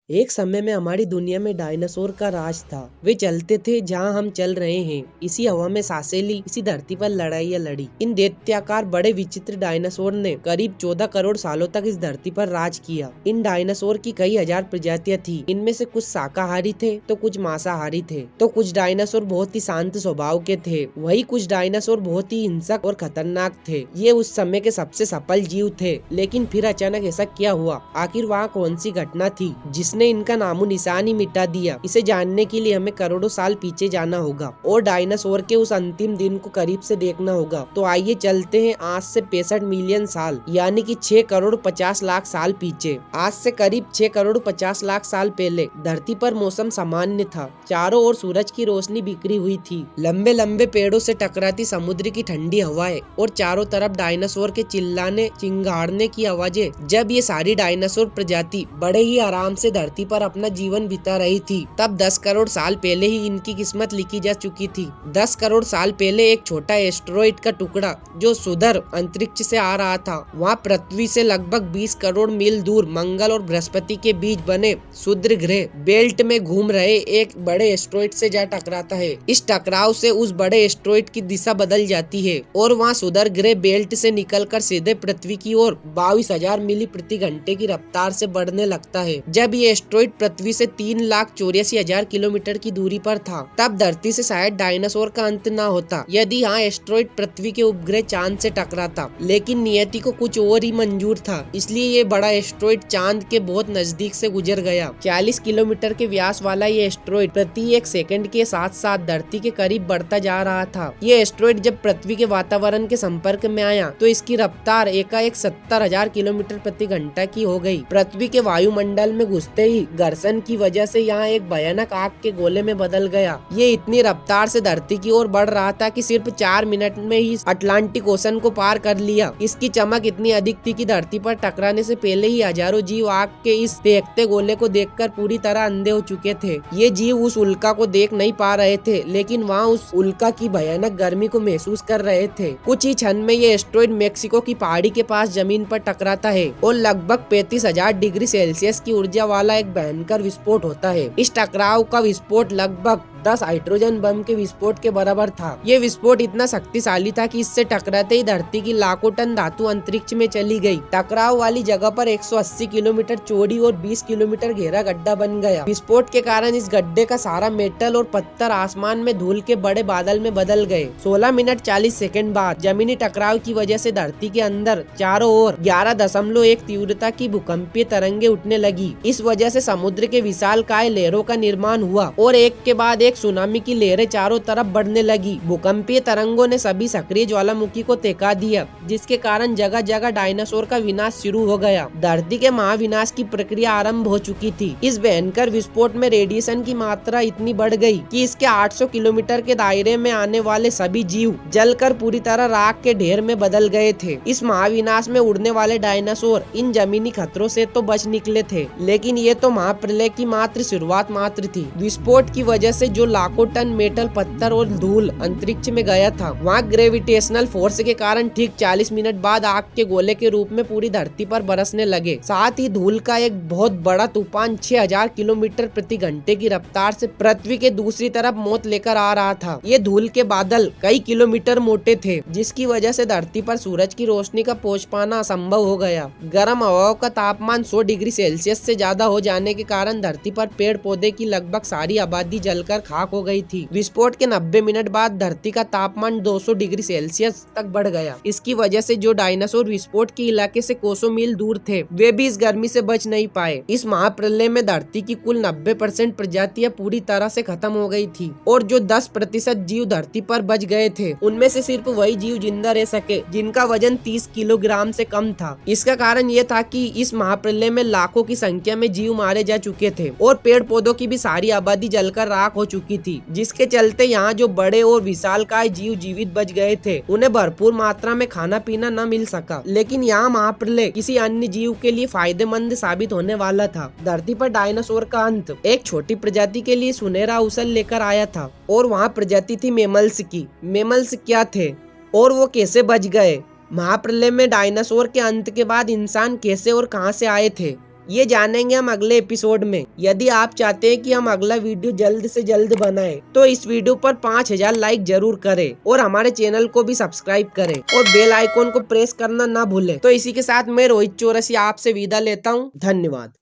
एक समय में हमारी दुनिया में डायनासोर का राज था। वे चलते थे जहां हम चल रहे हैं, इसी हवा में सांसें ली, इसी धरती पर लड़ाइयां लड़ी। इन दैत्याकार बड़े विचित्र डायनासोर ने करीब 14 करोड़ सालों तक इस धरती पर राज किया। इन डायनासोर की कई हजार प्रजातियां थी। इनमें से कुछ शाकाहारी थे तो कुछ मांसाहारी थे, तो कुछ डायनासोर बहुत ही शांत स्वभाव के थे। वही कुछ डायनासोर बहुत ही हिंसक और खतरनाक थे। ये उस समय के सबसे सफल जीव थे। लेकिन फिर अचानक ऐसा क्या हुआ? आखिर वहाँ कौन सी घटना थी जिसने इनका नामो निशान ही मिटा दिया? इसे जानने के लिए हमें करोड़ों साल पीछे जाना होगा और डायनासोर के उस अंतिम दिन को करीब से देखना होगा। तो आइए चलते हैं आज से 65 मिलियन साल यानी कि 6 करोड़ 50 लाख साल पीछे। आज से करीब 6 करोड़ 50 लाख साल पहले धरती पर मौसम सामान्य था। चारों ओर सूरज की रोशनी बिखरी हुई थी। लंबे लंबे पेड़ों से टकराती समुद्र की ठंडी हवाएं और चारों तरफ डायनासोर के चिल्लाने चिंगाड़ने की आवाजें। जब ये सारी डायनासोर प्रजाति बड़े ही आराम से धरती पर अपना जीवन बिता रही थी, तब 10 करोड़ साल पहले ही इनकी किस्मत लिखी जा चुकी थी। 10 करोड़ साल पहले एक छोटा एस्टेरॉइड का टुकड़ा जो सुदूर अंतरिक्ष से आ रहा था, वहाँ पृथ्वी से लगभग 20 करोड़ मील दूर मंगल और बृहस्पति के बीच बने क्षुद्र ग्रह बेल्ट में घूम रहे एक बड़े एस्टेरॉइड से जा टकराता है। इस टकराव से उस बड़े एस्टेरॉइड की दिशा बदल जाती है और वहाँ क्षुद्र ग्रह बेल्ट से निकलकर सीधे पृथ्वी की ओर 22,000 मील प्रति घंटे की रफ्तार से बढ़ने लगता है। जब ये एस्टेरॉइड पृथ्वी से 3,84,000 किलोमीटर की दूरी पर था, तब धरती से शायद डायनासोर का अंत ना होता यदि यहाँ एस्टेरॉइड पृथ्वी के उपग्रह चांद से टकराता। लेकिन नियति को कुछ और ही मंजूर था, इसलिए ये बड़ा एस्टेरॉइड चांद के बहुत नजदीक से गुजर गया। 40 किलोमीटर के व्यास वाला ये एस्टेरॉइड प्रति एक सेकंड के साथ साथ धरती के करीब बढ़ता जा रहा था। ये एस्टेरॉइड जब पृथ्वी के वातावरण के संपर्क में आया तो इसकी रफ्तार एकाएक 70,000 किलोमीटर प्रति घंटा की हो गई। पृथ्वी के वायुमंडल में घुसते ही घर्षण की वजह से यहाँ एक भयानक आग के गोले में बदल गया। ये इतनी रफ्तार से धरती की ओर बढ़ रहा था कि सिर्फ 4 मिनट में ही अटलांटिक ओशन को पार कर लिया। इसकी चमक इतनी अधिक थी कि धरती पर टकराने से पहले ही हजारों जीव आग के इस फेंकते गोले को देखकर पूरी तरह अंधे हो चुके थे। ये जीव उस उल्का को देख नहीं पा रहे थे, लेकिन वहाँ उस उल्का की भयानक गर्मी को महसूस कर रहे थे। कुछ ही क्षण में ये एस्टेरॉइड मेक्सिको की पहाड़ी के पास जमीन पर टकराता है और लगभग 35,000 डिग्री सेल्सियस की ऊर्जा वाला एक भयंकर विस्फोट होता है। इस टकराव का विस्फोट लगभग 10 हाइड्रोजन बम के विस्फोट के बराबर था। ये विस्फोट इतना शक्तिशाली था कि इससे टकराते ही धरती की लाखों टन धातु अंतरिक्ष में चली गई। टकराव वाली जगह पर 180 किलोमीटर चौड़ी और 20 किलोमीटर गहरा गड्ढा बन गया। विस्फोट के कारण इस गड्ढे का सारा मेटल और पत्थर आसमान में धूल के बड़े बादल में बदल गए। 16 मिनट 40 सेकंड बाद जमीनी टकराव की वजह से धरती के अंदर चारों ओर 11.1 तीव्रता की भूकंपीय तरंगे उठने लगी। इस वजह से समुद्र के विशालकाय लहरों का निर्माण हुआ और एक के बाद एक सुनामी की लहरें चारों तरफ बढ़ने लगी। भूकंपीय तरंगों ने सभी सक्रिय ज्वालामुखी को तेका दिया, जिसके कारण जगह जगह डायनासोर का विनाश शुरू हो गया। धरती के महाविनाश की प्रक्रिया आरंभ हो चुकी थी। इस भयंकर विस्फोट में रेडिएशन की मात्रा इतनी बढ़ गई कि इसके 800 किलोमीटर के दायरे में आने वाले सभी जीव जलकर पूरी तरह राख के ढेर में बदल गए थे। इस महाविनाश में उड़ने वाले डायनासोर इन जमीनी खतरों से तो बच निकले थे, लेकिन ये तो महाप्रलय की मात्र शुरुआत मात्र थी। विस्फोट की वजह से जो लाखों टन मेटल, पत्थर और धूल अंतरिक्ष में गया था, वहाँ ग्रेविटेशनल फोर्स के कारण ठीक 40 मिनट बाद आग के गोले के रूप में पूरी धरती पर बरसने लगे। साथ ही धूल का एक बहुत बड़ा तूफान 6000 किलोमीटर प्रति घंटे की रफ्तार से पृथ्वी के दूसरी तरफ मौत लेकर आ रहा था। ये धूल के बादल कई किलोमीटर मोटे थे, जिसकी वजह से धरती पर सूरज की रोशनी का पहुंच पाना असंभव हो गया। गर्म हवाओं का तापमान 100 डिग्री सेल्सियस से ज्यादा हो जाने के कारण धरती पर पेड़ पौधे की लगभग सारी आबादी जलकर खाक हो गई थी। विस्फोट के 90 मिनट बाद धरती का तापमान 200 डिग्री सेल्सियस तक बढ़ गया। इसकी वजह से जो डायनासोर विस्फोट के इलाके से कोसों मील दूर थे, वे भी इस गर्मी से बच नहीं पाए। इस महाप्रलय में धरती की कुल 90% प्रजातियां पूरी तरह से खत्म हो गई थी और जो 10% जीव धरती पर बच गए थे, उनमें से सिर्फ वही जीव जिंदा रह सके जिनका वजन 30 किलोग्राम से कम था। इसका कारण ये था कि इस महाप्रलय में लाखों की संख्या में जीव मारे जा चुके थे और पेड़ पौधों की भी सारी आबादी जलकर राख हो चुकी थी, जिसके चलते यहाँ जो बड़े और विशालकाय जीव जीवित बच गए थे, उन्हें भरपूर मात्रा में खाना पीना न मिल सका। लेकिन यहाँ महाप्रलय किसी अन्य जीव के लिए फायदेमंद साबित होने वाला था। धरती पर डायनासोर का अंत एक छोटी प्रजाति के लिए सुनहरा अवसर लेकर आया था और वहाँ प्रजाति थी मेमल्स की। मेमल्स क्या थे और वो कैसे बच गए? महाप्रलय में डायनासोर के अंत के बाद इंसान कैसे और कहां से आए थे, ये जानेंगे हम अगले एपिसोड में। यदि आप चाहते हैं कि हम अगला वीडियो जल्द से जल्द बनाएं, तो इस वीडियो पर 5000 लाइक जरूर करें और हमारे चैनल को भी सब्सक्राइब करें और बेल आइकॉन को प्रेस करना ना भूलें। तो इसी के साथ मैं रोहित चौरसिया आपसे विदा लेता हूँ। धन्यवाद।